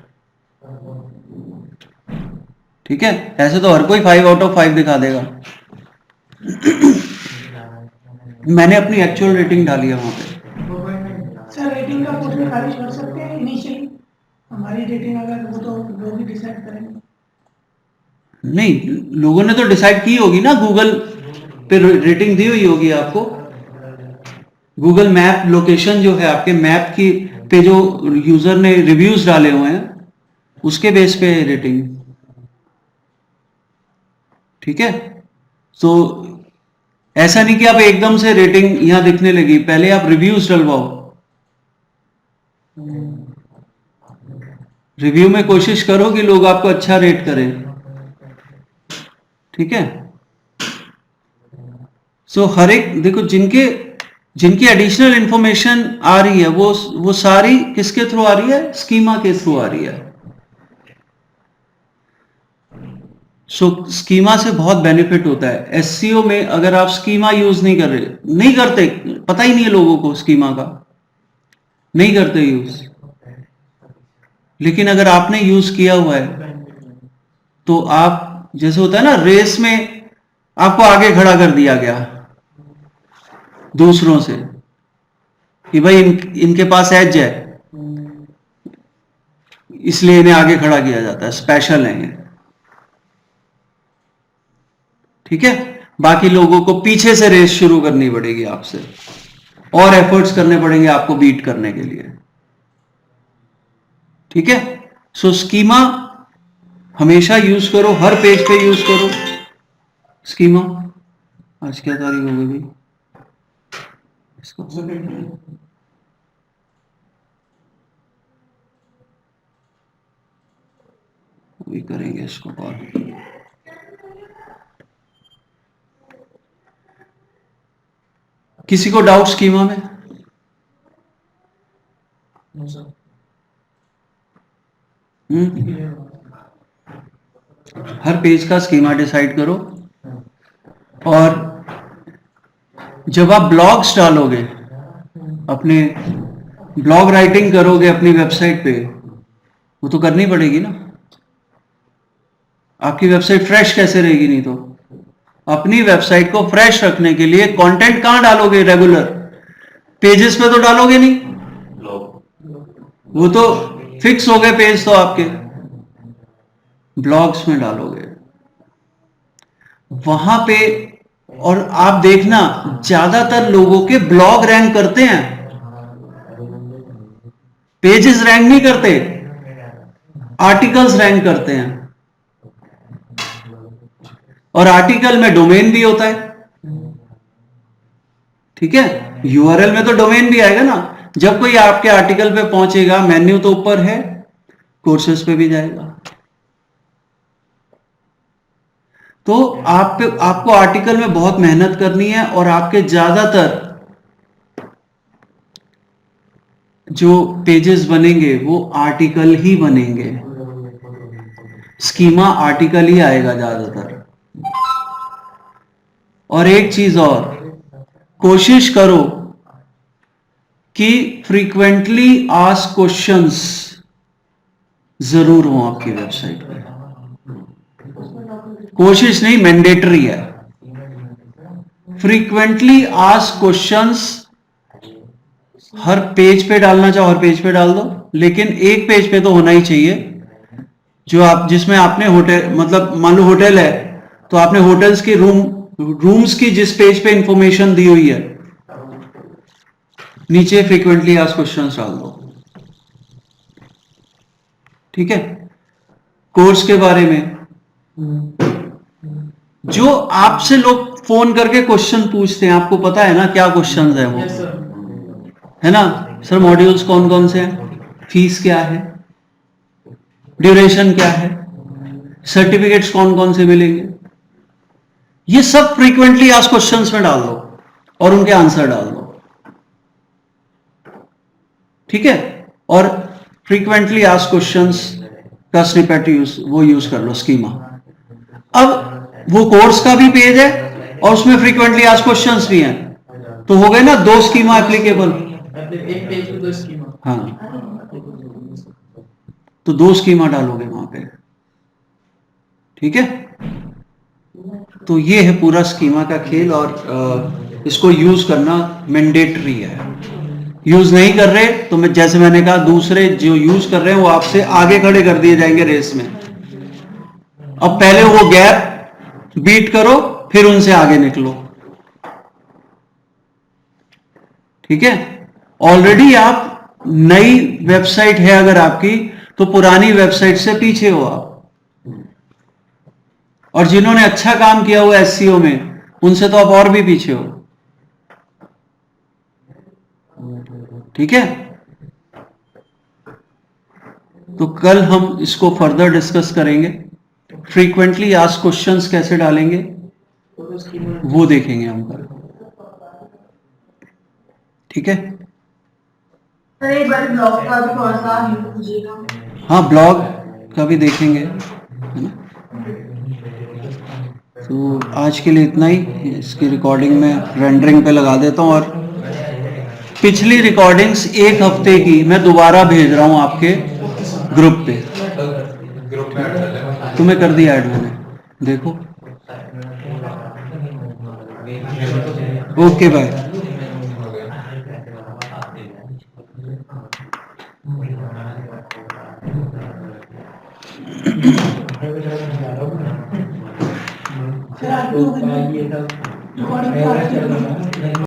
ठीक है, ऐसे तो हर कोई 5 आउट ऑफ 5 दिखा देगा। मैंने अपनी एक्चुअल रेटिंग डाली है वहां पे। सर रेटिंग का कुछ भी खारिज कर सकते हैं इनिशियली, हमारी रेटिंग अगर वो तो लोग ही डिसाइड करेंगे। नहीं, लोगों ने तो डिसाइड की होगी ना, गूगल पे रेटिंग दी हुई होगी आपको। गूगल मैप लोकेशन जो है आपके मैप की पे जो यूजर ने रिव्यूज डाले हुए हैं उसके बेस पे रेटिंग। ठीक है, तो ऐसा नहीं कि आप एकदम से रेटिंग यहां दिखने लगी, पहले आप रिव्यूज डलवाओ। रिव्यू में कोशिश करो कि लोग आपको अच्छा रेट करें। ठीक है, सो हर एक देखो जिनकी एडिशनल इंफॉर्मेशन आ रही है वो सारी किसके थ्रू आ रही है, स्कीमा के थ्रू आ रही है। सो स्कीमा से बहुत बेनिफिट होता है। एससीओ में अगर आप स्कीमा यूज नहीं करते, पता ही नहीं है लोगों को स्कीमा का, नहीं करते यूज, लेकिन अगर आपने यूज किया हुआ है तो आप, जैसे होता है ना रेस में आपको आगे खड़ा कर दिया गया दूसरों से कि भाई इनके पास एज है इसलिए इन्हें आगे खड़ा किया जाता है, स्पेशल है ये। ठीक है, बाकी लोगों को पीछे से रेस शुरू करनी पड़ेगी आपसे, और एफर्ट्स करने पड़ेंगे आपको बीट करने के लिए। ठीक है, सो स्कीमा हमेशा यूज करो, हर पेज पे यूज करो स्कीमा। आज क्या तारीख हो गई इसको, अभी करेंगे इसको कॉल। किसी को डाउट स्कीमा में? हर पेज का स्कीमा डिसाइड करो, और जब आप ब्लॉग्स डालोगे, अपने ब्लॉग राइटिंग करोगे अपनी वेबसाइट पे, वो तो करनी पड़ेगी ना। आपकी वेबसाइट फ्रेश कैसे रहेगी? नहीं तो अपनी वेबसाइट को फ्रेश रखने के लिए कंटेंट कहां डालोगे? रेगुलर पेजेस पे तो डालोगे नहीं, वो तो फिक्स हो गए पेज, तो आपके ब्लॉग्स में डालोगे वहां पे। और आप देखना ज्यादातर लोगों के ब्लॉग रैंक करते हैं, पेजेस रैंक नहीं करते, आर्टिकल्स रैंक करते हैं। और आर्टिकल में डोमेन भी होता है। ठीक है, यूआरएल में तो डोमेन भी आएगा ना। जब कोई आपके आर्टिकल पे पहुंचेगा, मेन्यू तो ऊपर है, कोर्सेस पे भी जाएगा। तो आपको आर्टिकल में बहुत मेहनत करनी है, और आपके ज्यादातर जो पेजेस बनेंगे वो आर्टिकल ही बनेंगे, स्कीमा आर्टिकल ही आएगा ज्यादातर। और एक चीज और, कोशिश करो कि फ्रीक्वेंटली आस्क्ड क्वेश्चंस जरूर हो आपकी वेबसाइट पे। कोशिश नहीं, मैंडेटरी है। फ्रीक्वेंटली आस्क्ड क्वेश्चंस हर पेज पे डालना चाहो हर पेज पे डाल दो, लेकिन एक पेज पे तो होना ही चाहिए जो आप, जिसमें आपने होटल, मतलब मान लो होटल है तो आपने होटल्स की रूम्स की जिस पेज पे इंफॉर्मेशन दी हुई है, नीचे फ्रीक्वेंटली आस्क्ड क्वेश्चंस डाल दो। ठीक है, कोर्स के बारे में जो आपसे लोग फोन करके क्वेश्चन पूछते हैं, आपको पता है ना क्या क्वेश्चंस है वो? Yes sir. है ना सर? मॉड्यूल्स कौन कौन से हैं, फीस क्या है, ड्यूरेशन क्या है, सर्टिफिकेट्स कौन कौन से मिलेंगे, ये सब फ्रीक्वेंटली आस्क्ड क्वेश्चंस में डाल दो और उनके आंसर डाल दो। ठीक है, और फ्रीक्वेंटली आस्क्ड क्वेश्चंस का स्निपेट यूज कर लो, स्कीमा। अब वो कोर्स का भी पेज है और उसमें फ्रीक्वेंटली आस्क्ड क्वेश्चंस भी हैं, तो हो गए ना 2 स्कीमा एप्लीकेबल। एक पेज पे 2 स्कीमा। हाँ, तो 2 स्कीमा डालोगे वहां पे, ठीक है। तो ये है पूरा स्कीमा का खेल, और इसको यूज करना मैंडेटरी है। यूज नहीं कर रहे तो मैं, जैसे मैंने कहा, दूसरे जो यूज कर रहे हैं वो आपसे आगे खड़े कर दिए जाएंगे रेस में। अब पहले वो गैप बीट करो, फिर उनसे आगे निकलो, ठीक है। ऑलरेडी आप, नई वेबसाइट है अगर आपकी, तो पुरानी वेबसाइट से पीछे हो आप, और जिन्होंने अच्छा काम किया हुआ एसईओ में, उनसे तो आप और भी पीछे हो, ठीक है। तो कल हम इसको फर्दर डिस्कस करेंगे। फ्रीक्वेंटली आस्क्ड क्वेश्चंस कैसे डालेंगे वो देखेंगे हम कल, ठीक है। एक बार ब्लॉग का भी थोड़ा सा हिंट दीजिएगा। हाँ, ब्लॉग का भी देखेंगे, है ना। तो आज के लिए इतना ही। इसकी रिकॉर्डिंग में रेंडरिंग पे लगा देता हूँ, और पिछली रिकॉर्डिंग्स 1 हफ्ते की मैं दोबारा भेज रहा हूँ आपके ग्रुप पे। तुम्हें कर दिया ऐड मैंने, देखो। Okay, bye. फिर आप लोग रिकॉर्डिंग